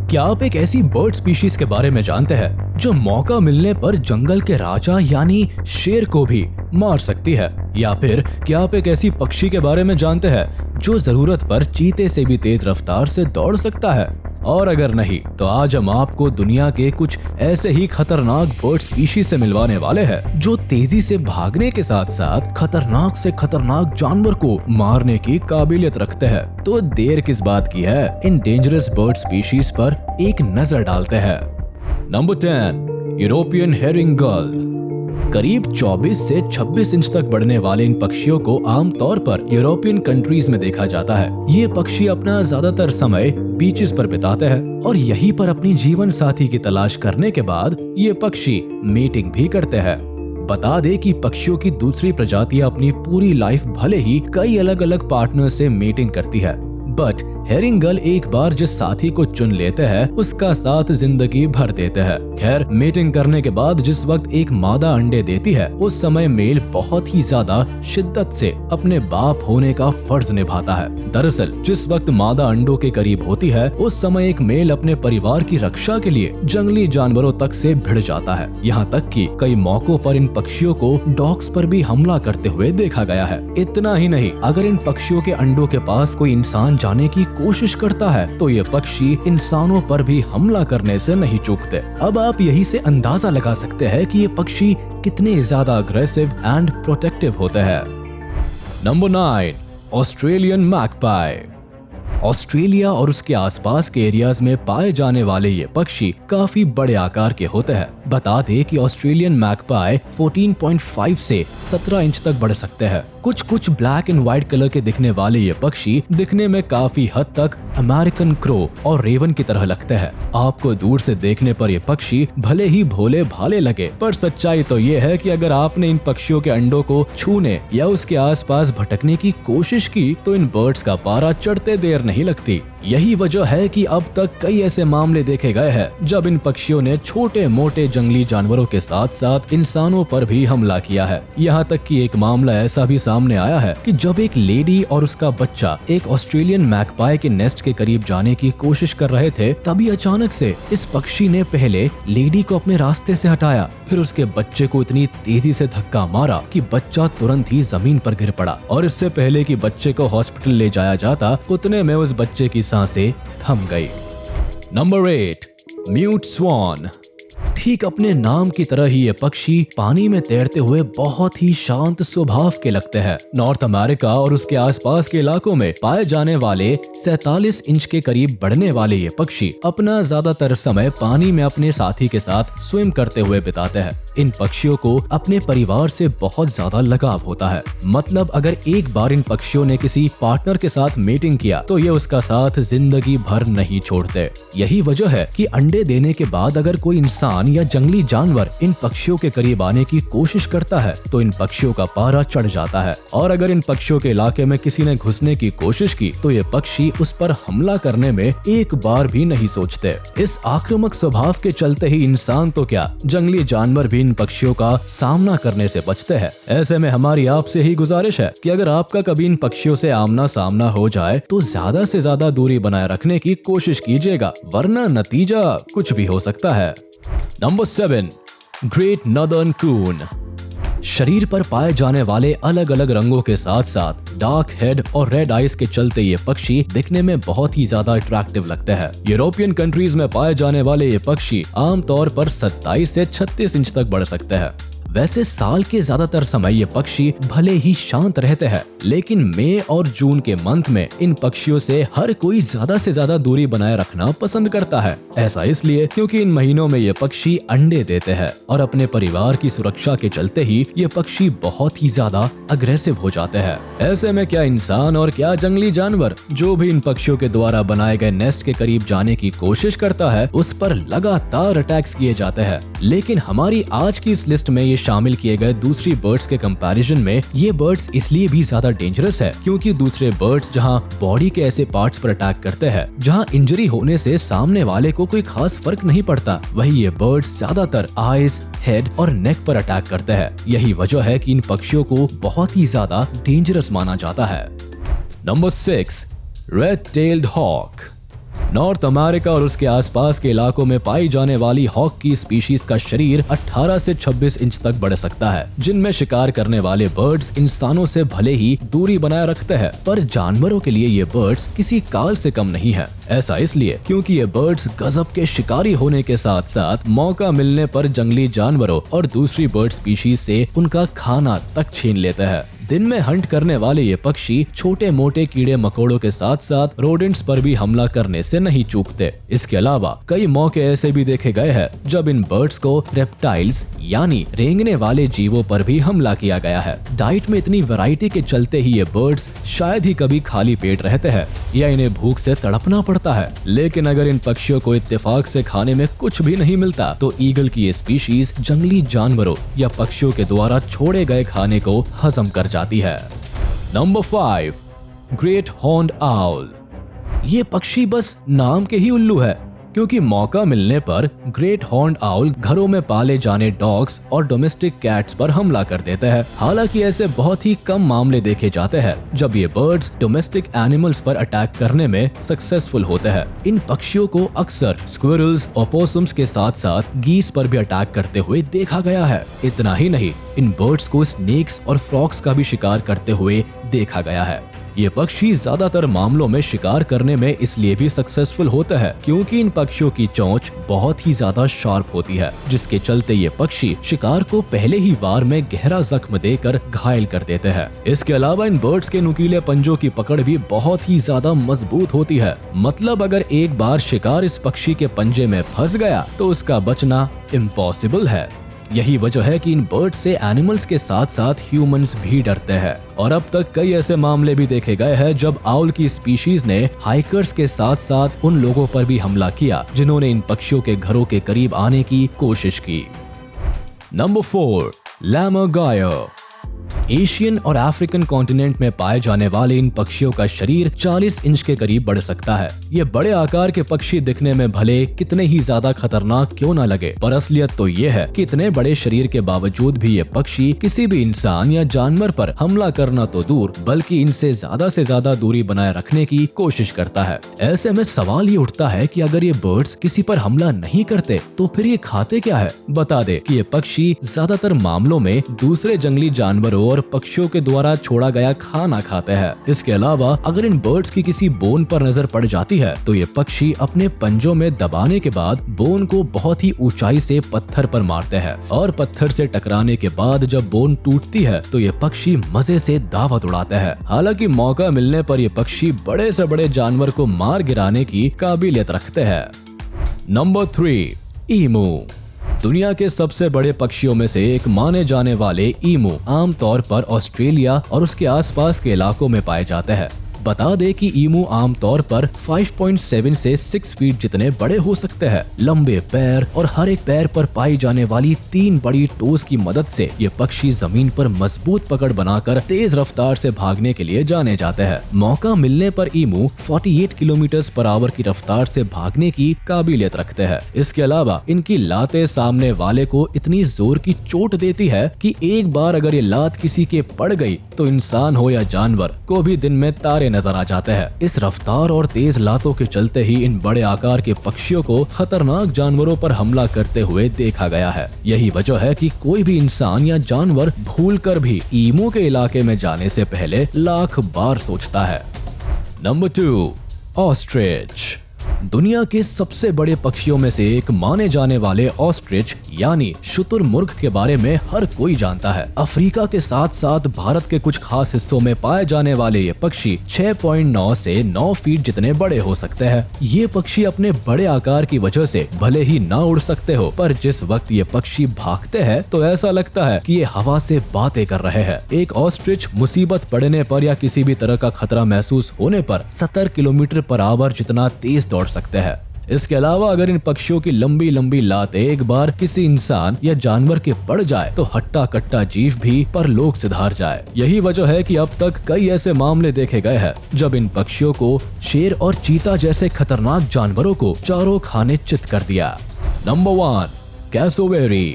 क्या आप एक ऐसी बर्ड स्पीशीज के बारे में जानते हैं जो मौका मिलने पर जंगल के राजा यानी शेर को भी मार सकती है? या फिर क्या आप एक ऐसी पक्षी के बारे में जानते हैं जो जरूरत पर चीते से भी तेज रफ्तार से दौड़ सकता है? और अगर नहीं, तो आज हम आपको दुनिया के कुछ ऐसे ही खतरनाक बर्ड स्पीशीज से मिलवाने वाले हैं जो तेजी से भागने के साथ साथ खतरनाक से खतरनाक जानवर को मारने की काबिलियत रखते हैं। तो देर किस बात की है, इन डेंजरस बर्ड स्पीशीज पर एक नजर डालते हैं। नंबर 10, यूरोपियन हेरिंग गुल। करीब 24 से 26 इंच तक बढ़ने वाले इन पक्षियों को आमतौर पर यूरोपियन कंट्रीज में देखा जाता है। ये पक्षी अपना ज्यादातर समय बीचेस पर बिताते हैं और यहीं पर अपनी जीवन साथी की तलाश करने के बाद ये पक्षी मीटिंग भी करते हैं। बता दे कि पक्षियों की दूसरी प्रजातियां अपनी पूरी लाइफ भले ही कई अलग अलग पार्टनर से मीटिंग करती है, बट हेरिंग गुल एक बार जिस साथी को चुन लेते हैं उसका साथ जिंदगी भर देते हैं। खैर, मीटिंग करने के बाद जिस वक्त एक मादा अंडे देती है उस समय मेल बहुत ही ज्यादा शिद्दत से अपने बाप होने का फर्ज निभाता है। दरअसल जिस वक्त मादा अंडों के करीब होती है उस समय एक मेल अपने परिवार की रक्षा के लिए जंगली जानवरों तक से भिड़ जाता है। यहाँ तक कि कई मौकों पर इन पक्षियों को डॉग्स पर भी हमला करते हुए देखा गया है। इतना ही नहीं, अगर इन पक्षियों के अंडों के पास कोई इंसान जाने की कोशिश करता है तो ये पक्षी इंसानों पर भी हमला करने से नहीं चूकते। अब आप यही से अंदाजा लगा सकते हैं कि ये पक्षी कितने ज्यादा अग्रेसिव एंड प्रोटेक्टिव होते हैं। Number 9, Australian magpie. ऑस्ट्रेलिया और उसके आसपास के एरियाज में पाए जाने वाले ये पक्षी काफी बड़े आकार के होते हैं। बता दे कि ऑस्ट्रेलियन मैगपाई 14.5 से 17 इंच तक बढ़ सकते हैं। कुछ ब्लैक एंड व्हाइट कलर के दिखने वाले ये पक्षी दिखने में काफी हद तक अमेरिकन क्रो और रेवन की तरह लगते हैं। आपको दूर से देखने पर ये पक्षी भले ही भोले भाले लगे, पर सच्चाई तो ये है कि अगर आपने इन पक्षियों के अंडों को छूने या उसके आसपास भटकने की कोशिश की तो इन बर्ड्स का पारा चढ़ते देर नहीं लगती। यही वजह है कि अब तक कई ऐसे मामले देखे गए हैं जब इन पक्षियों ने छोटे मोटे जंगली जानवरों के साथ साथ इंसानों पर भी हमला किया है। यहाँ तक कि एक मामला ऐसा भी सामने आया है कि जब एक लेडी और उसका बच्चा एक ऑस्ट्रेलियन मैगपाई के नेस्ट के करीब जाने की कोशिश कर रहे थे, तभी अचानक से इस पक्षी ने पहले लेडी को अपने रास्ते से हटाया, फिर उसके बच्चे को इतनी तेजी से धक्का मारा कि बच्चा तुरंत ही जमीन पर गिर पड़ा और इससे पहले कि बच्चे को हॉस्पिटल ले जाया जाता उतने में उस बच्चे की सांसें थम गई। नंबर 8, म्यूट स्वान। ठीक अपने नाम की तरह ही ये पक्षी पानी में तैरते हुए बहुत ही शांत स्वभाव के लगते हैं। नॉर्थ अमेरिका और उसके आसपास के इलाकों में पाए जाने वाले 47 इंच के करीब बढ़ने वाले ये पक्षी अपना ज्यादातर समय पानी में अपने साथी के साथ स्विम करते हुए बिताते हैं। इन पक्षियों को अपने परिवार से बहुत ज्यादा लगाव होता है। मतलब अगर एक बार इन पक्षियों ने किसी पार्टनर के साथ मीटिंग किया तो ये उसका साथ जिंदगी भर नहीं छोड़ते। यही वजह है कि अंडे देने के बाद अगर कोई इंसान या जंगली जानवर इन पक्षियों के करीब आने की कोशिश करता है तो इन पक्षियों का पारा चढ़ जाता है और अगर इन पक्षियों के इलाके में किसी ने घुसने की कोशिश की तो ये पक्षी उस पर हमला करने में एक बार भी नहीं सोचते। इस आक्रामक स्वभाव के चलते ही इंसान तो क्या, जंगली जानवर भी इन पक्षियों का सामना करने से बचते हैं। ऐसे में हमारी आपसे ही गुजारिश है कि अगर आपका कभी इन पक्षियों से आमना सामना हो जाए तो ज्यादा से ज्यादा दूरी बनाए रखने की कोशिश कीजिएगा, वरना नतीजा कुछ भी हो सकता है। नंबर 7, ग्रेट नॉर्दर्न कून। शरीर पर पाए जाने वाले अलग अलग रंगों के साथ साथ डार्क हेड और रेड आइज के चलते ये पक्षी दिखने में बहुत ही ज्यादा अट्रैक्टिव लगते हैं। यूरोपियन कंट्रीज में पाए जाने वाले ये पक्षी आमतौर पर 27 से 36 इंच तक बढ़ सकते हैं। वैसे साल के ज्यादातर समय ये पक्षी भले ही शांत रहते हैं, लेकिन मई और जून के मंथ में इन पक्षियों से हर कोई ज्यादा से ज्यादा दूरी बनाए रखना पसंद करता है। ऐसा इसलिए क्योंकि इन महीनों में ये पक्षी अंडे देते हैं और अपने परिवार की सुरक्षा के चलते ही ये पक्षी बहुत ही ज्यादा अग्रेसिव हो जाते हैं। ऐसे में क्या इंसान और क्या जंगली जानवर जो भी इन पक्षियों के द्वारा बनाए गए नेस्ट के करीब जाने की कोशिश करता है उस पर लगातार अटैक्स किए जाते हैं। लेकिन हमारी आज की इस लिस्ट में ये शामिल किए गए दूसरी बर्ड्स के कंपैरिजन में ये बर्ड्स इसलिए भी ज्यादा डेंजरस है क्योंकि दूसरे बर्ड्स जहां बॉडी के ऐसे पार्ट्स पर अटैक करते हैं जहां इंजरी होने से सामने वाले को कोई खास फर्क नहीं पड़ता, वही ये बर्ड्स ज्यादातर आईज, हेड और नेक पर अटैक करते हैं। यही वजह है कि इन पक्षियों को बहुत ही ज्यादा डेंजरस माना जाता है। Number 6, red tailed hawk. North America और उसके आसपास के इलाकों में पाई जाने वाली हॉक की स्पीशीज का शरीर 18 से 26 इंच तक बढ़ सकता है, जिनमें शिकार करने वाले बर्ड्स इंसानों से भले ही दूरी बनाए रखते हैं, पर जानवरों के लिए ये बर्ड्स किसी काल से कम नहीं है। ऐसा इसलिए क्योंकि ये बर्ड्स गजब के शिकारी होने के साथ साथ मौका मिलने पर जंगली जानवरों और दूसरी बर्ड स्पीशीज से उनका खाना तक छीन लेते हैं। दिन में हंट करने वाले ये पक्षी छोटे मोटे कीड़े मकोड़ों के साथ साथ रोडेंट्स पर भी हमला करने से नहीं चूकते। इसके अलावा कई मौके ऐसे भी देखे गए हैं जब इन बर्ड्स को रेप्टाइल्स यानी रेंगने वाले जीवों पर भी हमला किया गया है। डाइट में इतनी वैरायटी के चलते ही ये बर्ड्स शायद ही कभी खाली पेट रहते हैं या इन्हें भूख से तड़पना पड़ता है। लेकिन अगर इन पक्षियों को इत्तेफाक से खाने में कुछ भी नहीं मिलता तो ईगल की ये स्पीशीज जंगली जानवरों या पक्षियों के द्वारा छोड़े गए खाने को हजम कर जाती है। Number 5, great horned owl. ये पक्षी बस नाम के ही उल्लू है, क्योंकि मौका मिलने पर ग्रेट हॉर्न्ड आउल घरों में पाले जाने डॉग्स और डोमेस्टिक कैट्स पर हमला कर देते हैं। हालांकि ऐसे बहुत ही कम मामले देखे जाते हैं जब ये बर्ड्स डोमेस्टिक एनिमल्स पर अटैक करने में सक्सेसफुल होते हैं। इन पक्षियों को अक्सर स्क्विरल्स, ओपोसम्स के साथ साथ गीस पर भी अटैक करते हुए देखा गया है। इतना ही नहीं, इन बर्ड्स को स्नेक्स और फ्रॉग्स का भी शिकार करते हुए देखा गया है। ये पक्षी ज्यादातर मामलों में शिकार करने में इसलिए भी सक्सेसफुल होते हैं क्योंकि इन पक्षियों की चोंच बहुत ही ज्यादा शार्प होती है, जिसके चलते ये पक्षी शिकार को पहले ही वार में गहरा जख्म देकर घायल कर देते हैं। इसके अलावा इन बर्ड्स के नुकीले पंजों की पकड़ भी बहुत ही ज्यादा मजबूत होती है। मतलब अगर एक बार शिकार इस पक्षी के पंजे में फंस गया तो उसका बचना इम्पॉसिबल है। यही वजह है कि इन बर्ड्स से एनिमल्स के साथ साथ ह्यूमंस भी डरते हैं और अब तक कई ऐसे मामले भी देखे गए हैं जब आउल की स्पीशीज ने हाइकर्स के साथ साथ उन लोगों पर भी हमला किया जिन्होंने इन पक्षियों के घरों के करीब आने की कोशिश की। नंबर 4, लैमरगायर। एशियन और अफ्रीकन कॉन्टिनेंट में पाए जाने वाले इन पक्षियों का शरीर 40 इंच के करीब बढ़ सकता है। ये बड़े आकार के पक्षी दिखने में भले कितने ही ज्यादा खतरनाक क्यों न लगे, पर असलियत तो ये है कि इतने बड़े शरीर के बावजूद भी ये पक्षी किसी भी इंसान या जानवर पर हमला करना तो दूर बल्कि इनसे से ज्यादा दूरी बनाए रखने की कोशिश करता है। ऐसे में सवाल ये उठता है कि अगर ये बर्ड्स किसी पर हमला नहीं करते तो फिर ये खाते क्या है? बता दे कि ये पक्षी ज्यादातर मामलों में दूसरे जंगली जानवरों और पक्षियों के द्वारा छोड़ा गया खाना खाते हैं। इसके अलावा अगर इन बर्ड्स की किसी बोन पर नजर पड़ जाती है तो ये पक्षी अपने पंजों में दबाने के बाद बोन को बहुत ही ऊंचाई से पत्थर पर मारते हैं और पत्थर से टकराने के बाद जब बोन टूटती है तो ये पक्षी मजे से दावत उड़ाते हैं। हालांकि मौका मिलने पर ये पक्षी बड़े से बड़े जानवर को मार गिराने की काबिलियत रखते हैं। नंबर 3, ईमू। दुनिया के सबसे बड़े पक्षियों में से एक माने जाने वाले ईमू आमतौर पर ऑस्ट्रेलिया और उसके आसपास के इलाकों में पाए जाते हैं। बता दे कि ईमू आमतौर पर 5.7 से 6 फीट जितने बड़े हो सकते हैं। लंबे पैर और हर एक पैर पर पाई जाने वाली 3 बड़ी टोज की मदद से ये पक्षी जमीन पर मजबूत पकड़ बनाकर तेज रफ्तार से भागने के लिए जाने जाते हैं। मौका मिलने पर ईमू 48 किलोमीटर/आवर की रफ्तार से भागने की काबिलियत रखते हैं। इसके अलावा इनकी लातें सामने वाले को इतनी जोर की चोट देती है कि एक बार अगर ये लात किसी के पड़ गई तो इंसान हो या जानवर को भी दिन में तारे नजर आ जाते हैं। इस रफ्तार और तेज लातों के चलते ही इन बड़े आकार के पक्षियों को खतरनाक जानवरों पर हमला करते हुए देखा गया है। यही वजह है कि कोई भी इंसान या जानवर भूलकर भी ईमू के इलाके में जाने से पहले लाख बार सोचता है। Number 2, ostrich. दुनिया के सबसे बड़े पक्षियों में से एक माने जाने वाले ऑस्ट्रिच यानी शुतुरमुर्ग के बारे में हर कोई जानता है। अफ्रीका के साथ साथ भारत के कुछ खास हिस्सों में पाए जाने वाले ये पक्षी 6.9 से 9 फीट जितने बड़े हो सकते हैं। ये पक्षी अपने बड़े आकार की वजह से भले ही ना उड़ सकते हो, पर जिस वक्त ये पक्षी भागते हैं तो ऐसा लगता है कि ये हवा से बातें कर रहे हैं। एक ऑस्ट्रिच मुसीबत पड़ने पर या किसी भी तरह का खतरा महसूस होने पर 70 किलोमीटर/आवर जितना तेज दौड़ सकते हैं। इसके अलावा अगर इन पक्षियों की लंबी लंबी लातें एक बार किसी इंसान या जानवर के पड़ जाए तो हट्टा कट्टा जीव भी परलोक सिधार जाए। यही वजह है कि अब तक कई ऐसे मामले देखे गए हैं जब इन पक्षियों को शेर और चीता जैसे खतरनाक जानवरों को चारों खाने चित कर दिया। Number 1, cassowary.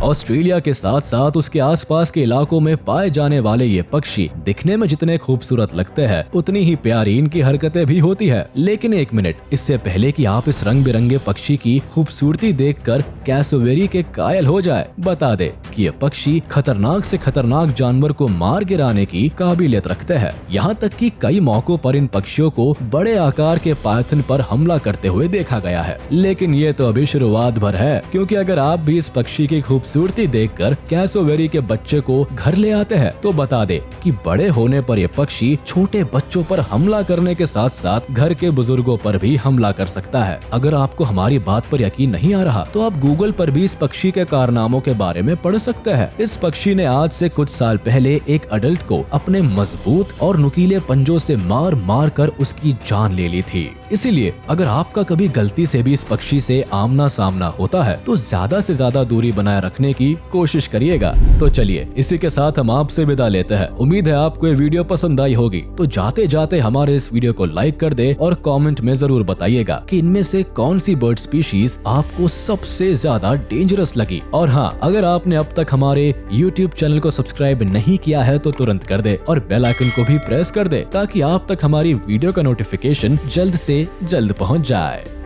ऑस्ट्रेलिया के साथ साथ उसके आसपास के इलाकों में पाए जाने वाले ये पक्षी दिखने में जितने खूबसूरत लगते हैं उतनी ही प्यारी इनकी हरकतें भी होती है। लेकिन एक मिनट, इससे पहले कि आप इस रंग बिरंगे पक्षी की खूबसूरती देखकर कैसोवेरी के कायल हो जाए, बता दे कि ये पक्षी खतरनाक से खतरनाक जानवर को मार गिराने की काबिलियत रखते हैं। यहाँ तक कि कई मौकों पर इन पक्षियों को बड़े आकार के पायथन पर हमला करते हुए देखा गया है। लेकिन ये तो अभी शुरुआत भर है, क्योंकि अगर आप भी इस पक्षी की खूबसूरती देखकर कैसोवेरी के बच्चे को घर ले आते हैं तो बता दे कि बड़े होने पर ये पक्षी छोटे बच्चों पर हमला करने के साथ साथ घर के बुजुर्गों पर भी हमला कर सकता है। अगर आपको हमारी बात पर यकीन नहीं आ रहा तो आप गूगल पर भी इस पक्षी के कारनामों के बारे में पढ़ सकते हैं। इस पक्षी ने आज से कुछ साल पहले एक अडल्ट को अपने मजबूत और नुकीले पंजों से मार मार कर उसकी जान ले ली थी। इसीलिए अगर आपका कभी गलती से भी इस पक्षी से आमना सामना होता है तो ज्यादा से ज्यादा दूरी बनाए रखने की कोशिश करिएगा। तो चलिए इसी के साथ हम आपसे विदा लेते हैं। उम्मीद है आपको ये वीडियो पसंद आई होगी। तो जाते जाते हमारे इस वीडियो को लाइक कर दे और कमेंट में जरूर बताइएगा कि इनमें से कौन सी बर्ड स्पीशीज आपको सबसे ज्यादा डेंजरस लगी। और हाँ, अगर आपने अब तक हमारे YouTube चैनल को सब्सक्राइब नहीं किया है तो तुरंत कर दे और बेल आइकन को भी प्रेस कर दे ताकि आप तक हमारी वीडियो का नोटिफिकेशन जल्द से जल्द पहुंच जाए।